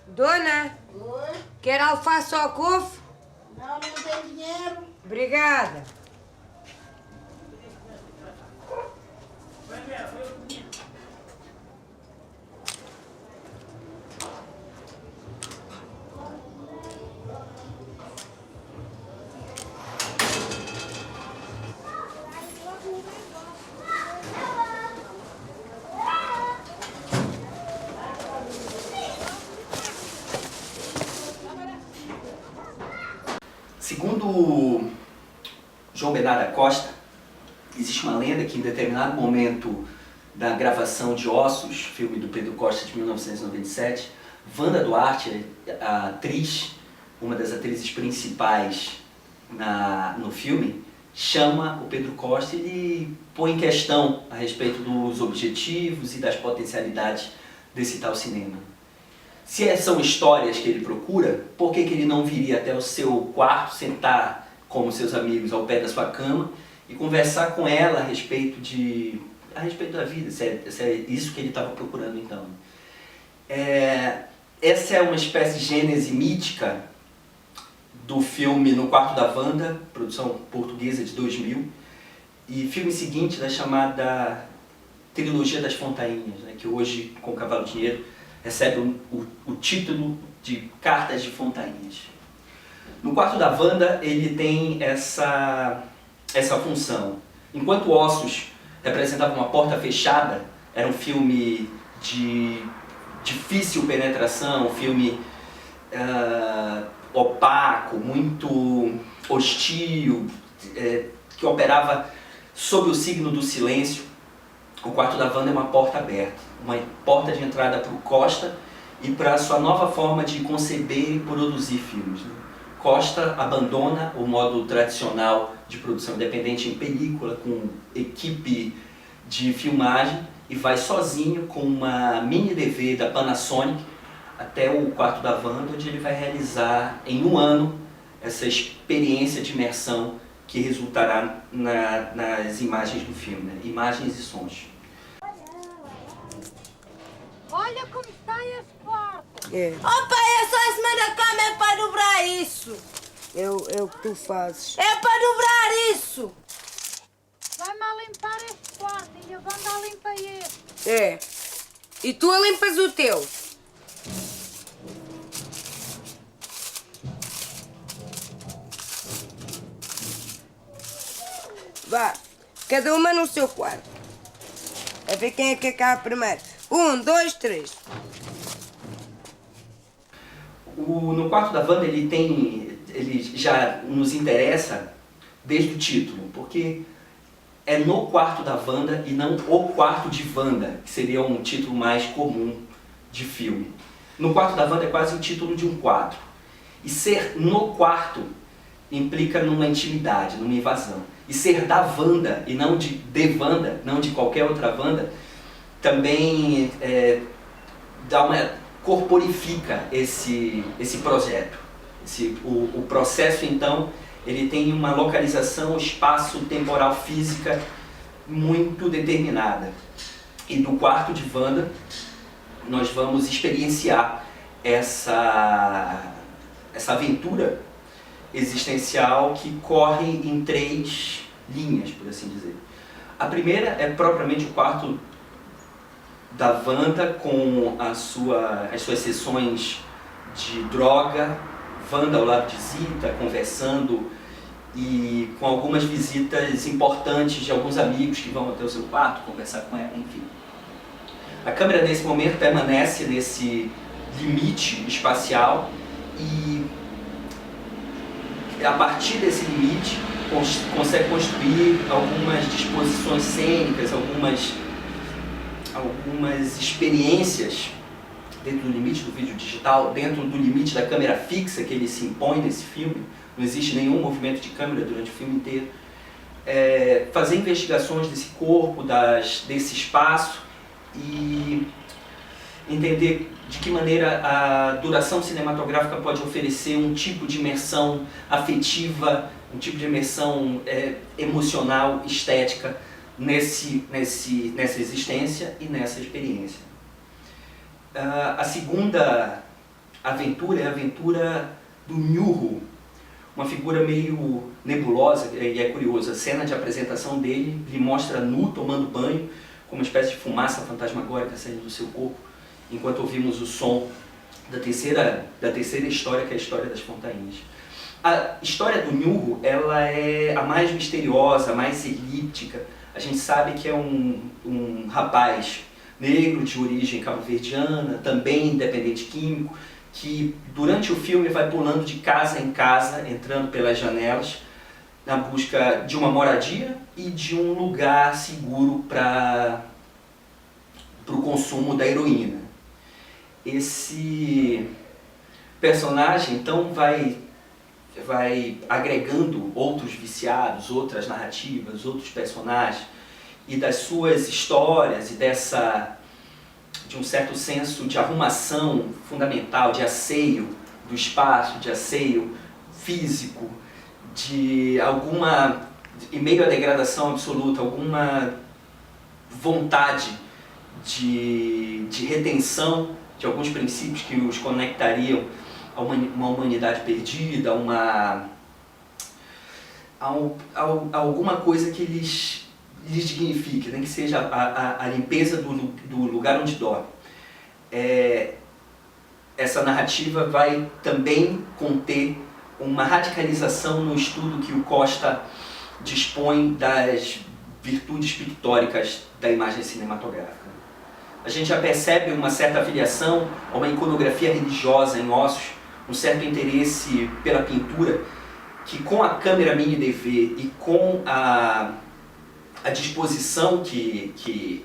Dona, Oi? quer alface ou couve? Não tem dinheiro. Obrigada. Segundo João Bernardo da Costa, existe uma lenda que em determinado momento da gravação de Ossos, filme do Pedro Costa de 1997, Wanda Duarte, a atriz, uma das atrizes principais no filme, chama o Pedro Costa e lhe põe em questão a respeito dos objetivos e das potencialidades desse tal cinema. Se são histórias que ele procura, por que ele não viria até o seu quarto, sentar como seus amigos ao pé da sua cama e conversar com ela a respeito da vida, se é isso que ele estava procurando então. Essa é uma espécie de gênese mítica do filme No Quarto da Wanda, produção portuguesa de 2000, e filme seguinte da chamada Trilogia das Fontainhas, né, que hoje, com o Cavalo de Dinheiro, recebe o título de Cartas de Fontainhas. No Quarto da Wanda, ele tem essa função. Enquanto Ossos representava uma porta fechada, era um filme de difícil penetração, um filme opaco, muito hostil, que operava sob o signo do silêncio. O Quarto da Wanda é uma porta aberta, uma porta de entrada para o Costa e para a sua nova forma de conceber e produzir filmes, né? Costa abandona o modo tradicional de produção independente em película, com equipe de filmagem, e vai sozinho com uma mini DV da Panasonic até o Quarto da Wanda, onde ele vai realizar em um ano essa experiência de imersão que resultará nas imagens do filme, né? Imagens e sons. Olha como está esse quarto. Opa, é só em cima da cama, é para dobrar isso. É o que tu fazes. É para dobrar isso. Vai-me a limpar este quarto e a Wanda limpa este. É. E tu a limpas o teu. Vá, cada uma no seu quarto. A ver quem é que acaba primeiro. 1, 2, 3. No Quarto da Wanda ele já nos interessa desde o título, porque é no Quarto da Wanda e não o Quarto de Wanda, que seria um título mais comum de filme. No Quarto da Wanda é quase o título de um quadro. E ser no quarto implica numa intimidade, numa invasão. E ser da Wanda e não de Wanda, não de qualquer outra Wanda, também corporifica esse projeto. O processo, então, ele tem uma localização espaço-temporal física muito determinada. E do Quarto de Wanda, nós vamos experienciar essa aventura existencial que corre em 3 linhas, por assim dizer. A primeira é propriamente o quarto da Wanda, com as suas sessões de droga, Wanda ao lado de Zita, conversando, e com algumas visitas importantes de alguns amigos que vão até o seu quarto conversar com ela, enfim. A câmera nesse momento permanece nesse limite espacial e a partir desse limite consegue construir algumas disposições cênicas, algumas experiências dentro do limite do vídeo digital, dentro do limite da câmera fixa que ele se impõe nesse filme. Não existe nenhum movimento de câmera durante o filme inteiro. Fazer investigações desse corpo, desse espaço e entender de que maneira a duração cinematográfica pode oferecer um tipo de imersão afetiva, um tipo de imersão emocional, estética nessa existência e nessa experiência. A aventura é a aventura do Nhurro, uma figura meio nebulosa, e é curioso, a cena de apresentação dele lhe mostra nu tomando banho, com uma espécie de fumaça fantasmagórica saindo do seu corpo, enquanto ouvimos o som da terceira história, que é a história das Fontainhas. A história do Nhurro, ela é a mais misteriosa, a mais elíptica. A gente sabe que é um rapaz negro de origem cabo-verdiana, também dependente químico, que durante o filme vai pulando de casa em casa, entrando pelas janelas, na busca de uma moradia e de um lugar seguro para o consumo da heroína. Esse personagem então vai agregando outros viciados, outras narrativas, outros personagens, e das suas histórias e de um certo senso de arrumação fundamental, de asseio do espaço, de asseio físico, em meio à degradação absoluta, alguma vontade de retenção de alguns princípios que os conectariam a uma humanidade perdida, a alguma coisa que lhes dignifique, nem que seja a limpeza do lugar onde dorme. Essa narrativa vai também conter uma radicalização no estudo que o Costa dispõe das virtudes pictóricas da imagem cinematográfica. A gente já percebe uma certa afiliação a uma iconografia religiosa em ossos, um certo interesse pela pintura, que com a câmera mini DV e com a disposição que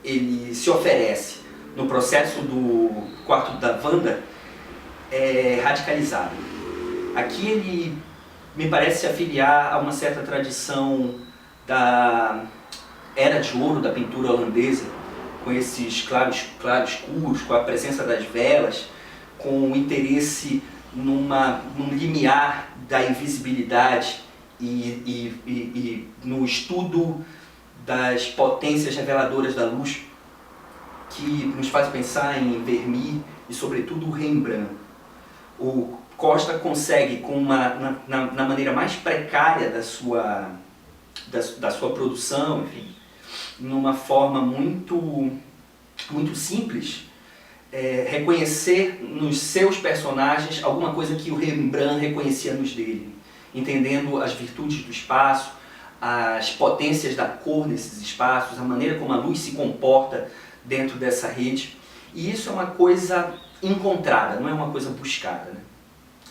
ele se oferece no processo do quarto da Wanda é radicalizado. Aqui ele me parece se afiliar a uma certa tradição da Era de Ouro da pintura holandesa, com esses claros-escuros, com a presença das velas, com o interesse num limiar da invisibilidade e no estudo das potências reveladoras da luz, que nos faz pensar em Vermeer e sobretudo o Rembrandt. O Costa consegue, na maneira mais precária da sua produção, enfim, numa forma muito simples, reconhecer nos seus personagens alguma coisa que o Rembrandt reconhecia nos dele, entendendo as virtudes do espaço, as potências da cor nesses espaços, a maneira como a luz se comporta dentro dessa rede. E isso é uma coisa encontrada, não é uma coisa buscada, né?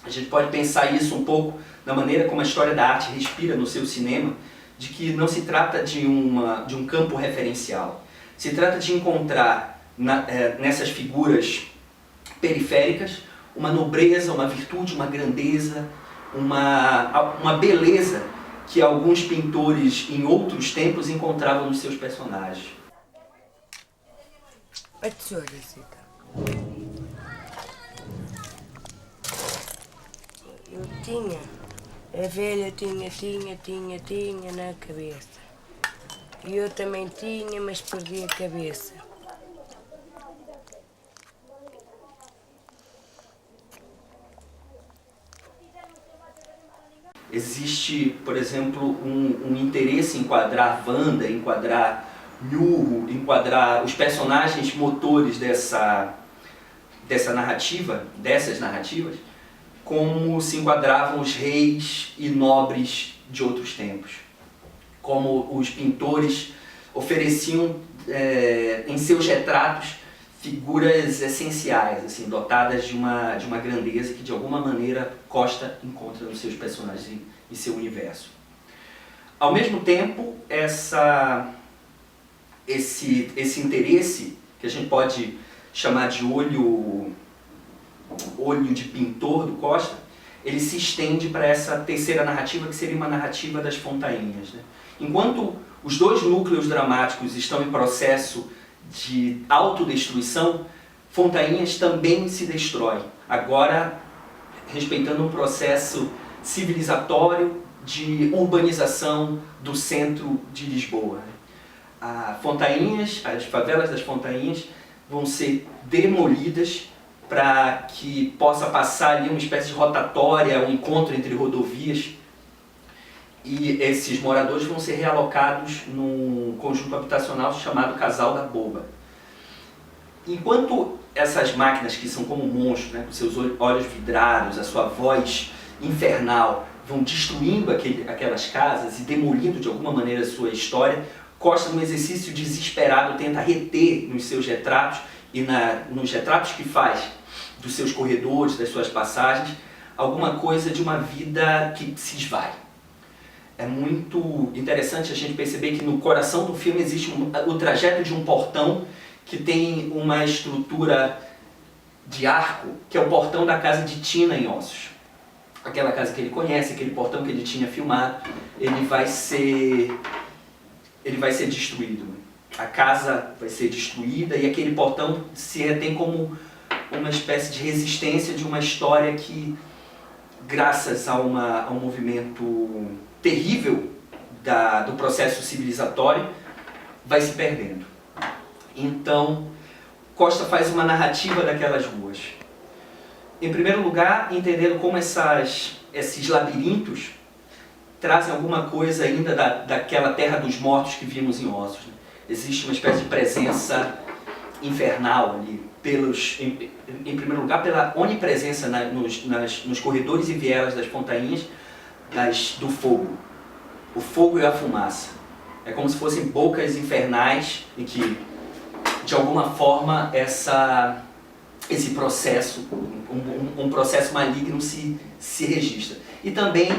A gente pode pensar isso um pouco na maneira como a história da arte respira no seu cinema, de que não se trata de um campo referencial. Se trata de encontrar nessas figuras periféricas uma nobreza, uma virtude, uma grandeza, uma beleza que alguns pintores em outros tempos encontravam nos seus personagens. A tesoura, Zita. Eu tinha, a velha tinha na cabeça. E eu também tinha, mas perdi a cabeça. Existe, por exemplo, um interesse em enquadrar Wanda, enquadrar Nhurro, enquadrar os personagens motores dessas narrativas, como se enquadravam os reis e nobres de outros tempos. Como os pintores ofereciam em seus retratos figuras essenciais, assim, dotadas de uma grandeza que de alguma maneira Costa encontra nos seus personagens e seu universo. Ao mesmo tempo, esse interesse, que a gente pode chamar de olho de pintor do Costa, ele se estende para essa terceira narrativa, que seria uma narrativa das Fontainhas, né? Enquanto os dois núcleos dramáticos estão em processo de autodestruição, Fontainhas também se destrói, agora respeitando um processo civilizatório de urbanização do centro de Lisboa. As favelas das Fontainhas vão ser demolidas para que possa passar ali uma espécie de rotatória, um encontro entre rodovias. E esses moradores vão ser realocados num conjunto habitacional chamado Casal da Boba. Enquanto essas máquinas, que são como monstros, né, com seus olhos vidrados, a sua voz infernal, vão destruindo aquelas casas e demolindo de alguma maneira a sua história, Costa, num exercício desesperado, tenta reter nos seus retratos e nos retratos que faz dos seus corredores, das suas passagens, alguma coisa de uma vida que se esvai. É muito interessante a gente perceber que no coração do filme existe o trajeto de um portão que tem uma estrutura de arco, que é o portão da casa de Tina em Ossos. Aquela casa que ele conhece, aquele portão que ele tinha filmado, ele vai ser destruído. A casa vai ser destruída e aquele portão se retém como uma espécie de resistência de uma história que, graças a um movimento terrível do processo civilizatório, vai se perdendo. Então, Costa faz uma narrativa daquelas ruas. Em primeiro lugar, entendendo como esses labirintos trazem alguma coisa ainda daquela terra dos mortos que vimos em Ossos. Né? Existe uma espécie de presença infernal ali, em primeiro lugar pela onipresença nos corredores e vielas das fontainhas do fogo. O fogo e a fumaça. É como se fossem bocas infernais em que, de alguma forma, esse processo, um processo maligno se registra. E também,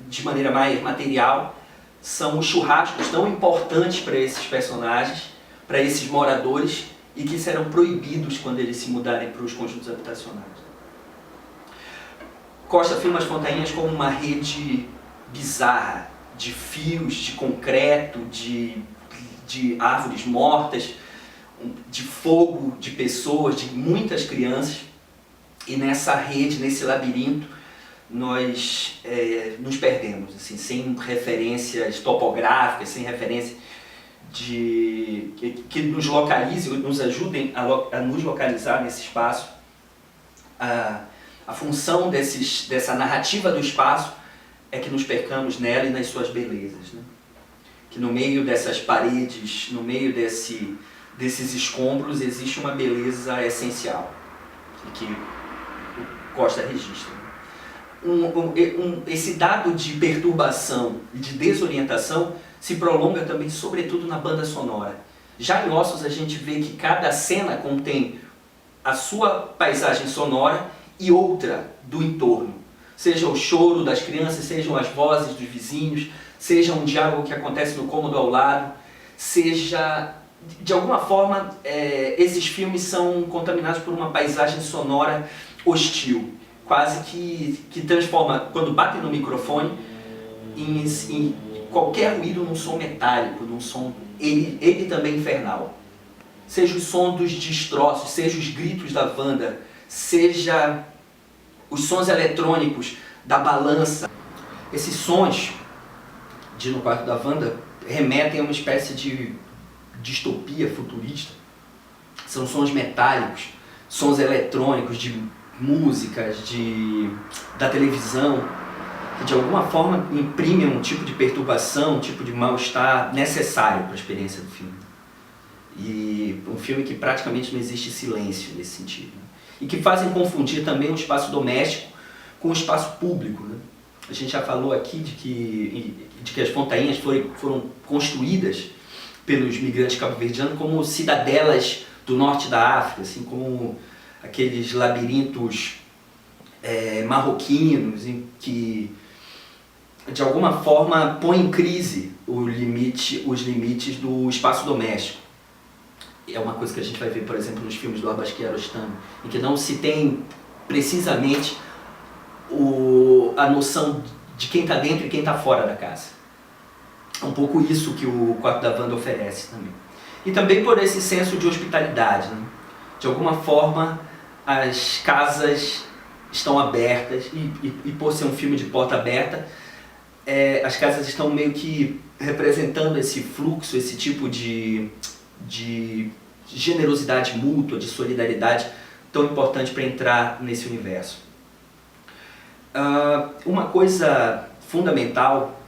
de maneira mais material, são os churrascos tão importantes para esses personagens, para esses moradores, e que serão proibidos quando eles se mudarem para os conjuntos habitacionais. Costa filma as fontainhas como uma rede bizarra de fios, de concreto, de árvores mortas, de fogo, de pessoas, de muitas crianças. E nessa rede, nesse labirinto, nós nos perdemos, assim, sem referências topográficas, sem referência que nos localize, nos ajudem a nos localizar nesse espaço. A função dessa narrativa do espaço é que nos percamos nela e nas suas belezas, né? Que no meio dessas paredes, no meio desses escombros, existe uma beleza essencial, que o Costa registra. Esse dado de perturbação e de desorientação se prolonga também, sobretudo, na banda sonora. Já em Ossos, a gente vê que cada cena contém a sua paisagem sonora e outra do entorno. Seja o choro das crianças, sejam as vozes dos vizinhos, seja um diálogo que acontece no cômodo ao lado, seja... De alguma forma, esses filmes são contaminados por uma paisagem sonora hostil, quase que transforma, quando batem no microfone, em qualquer ruído num som metálico, num som, ele também infernal. Seja o som dos destroços, seja os gritos da Wanda, seja os sons eletrônicos da balança. Esses sons de No Quarto da Wanda remetem a uma espécie de distopia futurista. São sons metálicos, sons eletrônicos, de músicas, da televisão, que de alguma forma imprimem um tipo de perturbação, um tipo de mal-estar necessário para a experiência do filme. E um filme que praticamente não existe silêncio nesse sentido, né? E que fazem confundir também o espaço doméstico com o espaço público, né? A gente já falou aqui de que as fontainhas foram construídas pelos migrantes cabo-verdianos como cidadelas do norte da África, assim como aqueles labirintos marroquinos em que, de alguma forma, põem em crise os limites do espaço doméstico. É uma coisa que a gente vai ver, por exemplo, nos filmes do Abbas Kiarostami, em que não se tem precisamente a noção de quem está dentro e quem está fora da casa. É um pouco isso que o Quarto da Wanda oferece também. E também por esse senso de hospitalidade, né? De alguma forma, as casas estão abertas e por ser um filme de porta aberta, as casas estão meio que representando esse fluxo, esse tipo de generosidade mútua, de solidariedade tão importante para entrar nesse universo. Uma coisa fundamental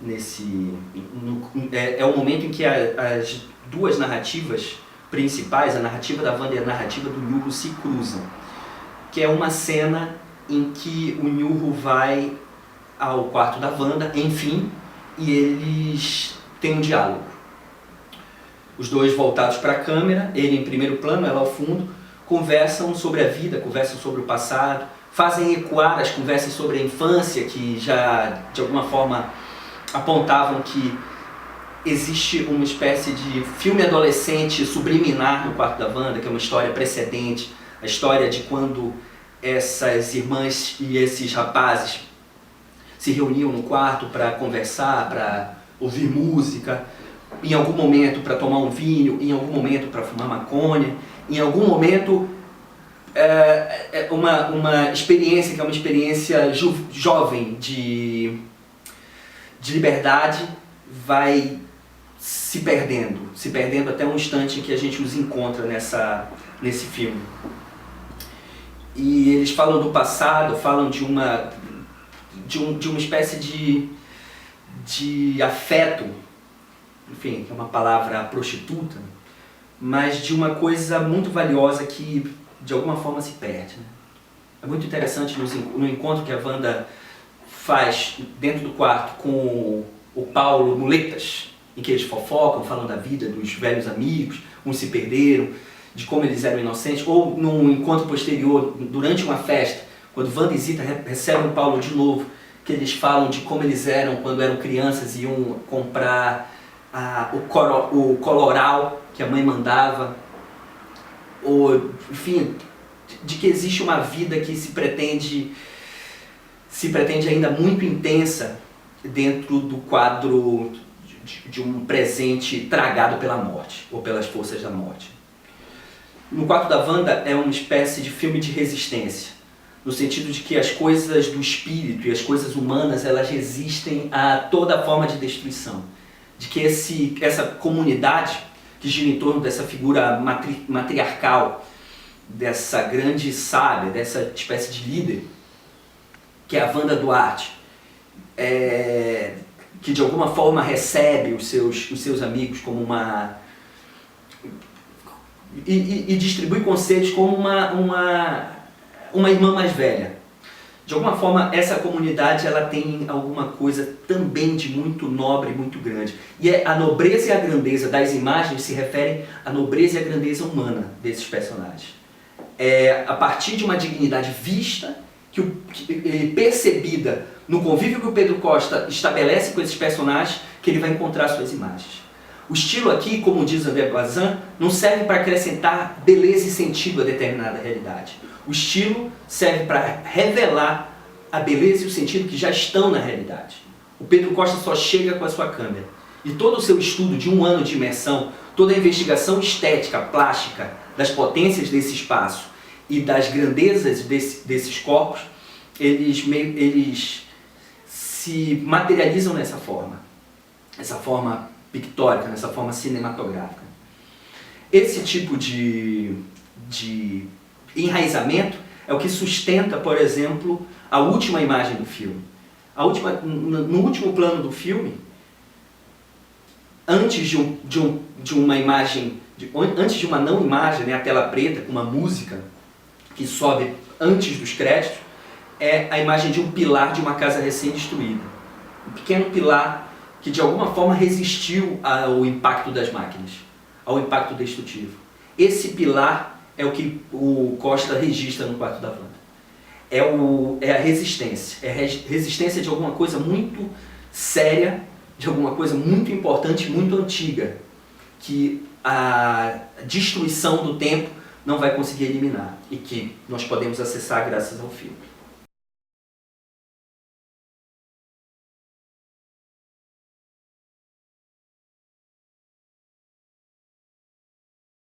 é o momento em que as duas narrativas principais, a narrativa da Wanda e a narrativa do Nyuho, se cruzam, que é uma cena em que o Nyuho vai ao quarto da Wanda, enfim, e eles têm um diálogo. Os dois voltados para a câmera, ele em primeiro plano, ela ao fundo, conversam sobre a vida, conversam sobre o passado, fazem ecoar as conversas sobre a infância, que já de alguma forma apontavam que existe uma espécie de filme adolescente subliminar no quarto da Wanda, que é uma história precedente, a história de quando essas irmãs e esses rapazes se reuniam no quarto para conversar, para ouvir música, em algum momento para tomar um vinho, em algum momento para fumar maconha, em algum momento uma experiência que é uma experiência jovem de liberdade vai se perdendo até um instante em que a gente os encontra nesse filme. E eles falam do passado, falam de uma espécie de afeto, enfim, que é uma palavra prostituta, mas de uma coisa muito valiosa que de alguma forma se perde, né? É muito interessante no encontro que a Wanda faz dentro do quarto com o Paulo Muletas, em que eles fofocam, falam da vida dos velhos amigos, uns se perderam, de como eles eram inocentes, ou num encontro posterior, durante uma festa, quando Wanda e Zita recebem o Paulo de novo, que eles falam de como eles eram quando eram crianças e iam comprar o coloral que a mãe mandava, ou, enfim, de que existe uma vida que se pretende ainda muito intensa dentro do quadro de um presente tragado pela morte, ou pelas forças da morte. No quarto da Wanda é uma espécie de filme de resistência, no sentido de que as coisas do espírito e as coisas humanas, elas resistem a toda forma de destruição. De que essa comunidade que gira em torno dessa figura matriarcal, dessa grande sábia, dessa espécie de líder, que é a Wanda Duarte, que de alguma forma recebe os seus amigos como uma... E distribui conceitos como uma irmã mais velha. De alguma forma, essa comunidade ela tem alguma coisa também de muito nobre, muito grande. E a nobreza e a grandeza das imagens se referem à nobreza e à grandeza humana desses personagens. É a partir de uma dignidade vista, percebida no convívio que o Pedro Costa estabelece com esses personagens, que ele vai encontrar suas imagens. O estilo aqui, como diz André Bazin, não serve para acrescentar beleza e sentido a determinada realidade. O estilo serve para revelar a beleza e o sentido que já estão na realidade. O Pedro Costa só chega com a sua câmera. E todo o seu estudo de 1 ano de imersão, toda a investigação estética, plástica, das potências desse espaço e das grandezas desses corpos, eles se materializam nessa forma pictórica, nessa forma cinematográfica. Esse tipo de enraizamento é o que sustenta, por exemplo, a última imagem do filme. No último plano do filme, antes de uma imagem, antes de uma não imagem, né, a tela preta com uma música que sobe antes dos créditos, é a imagem de um pilar de uma casa recém-destruída. Um pequeno pilar que de alguma forma resistiu ao impacto das máquinas, ao impacto destrutivo. Esse pilar é o que o Costa registra no quarto da Wanda. É a resistência. É a resistência de alguma coisa muito séria, de alguma coisa muito importante, muito antiga, que a destruição do tempo não vai conseguir eliminar e que nós podemos acessar graças ao filme.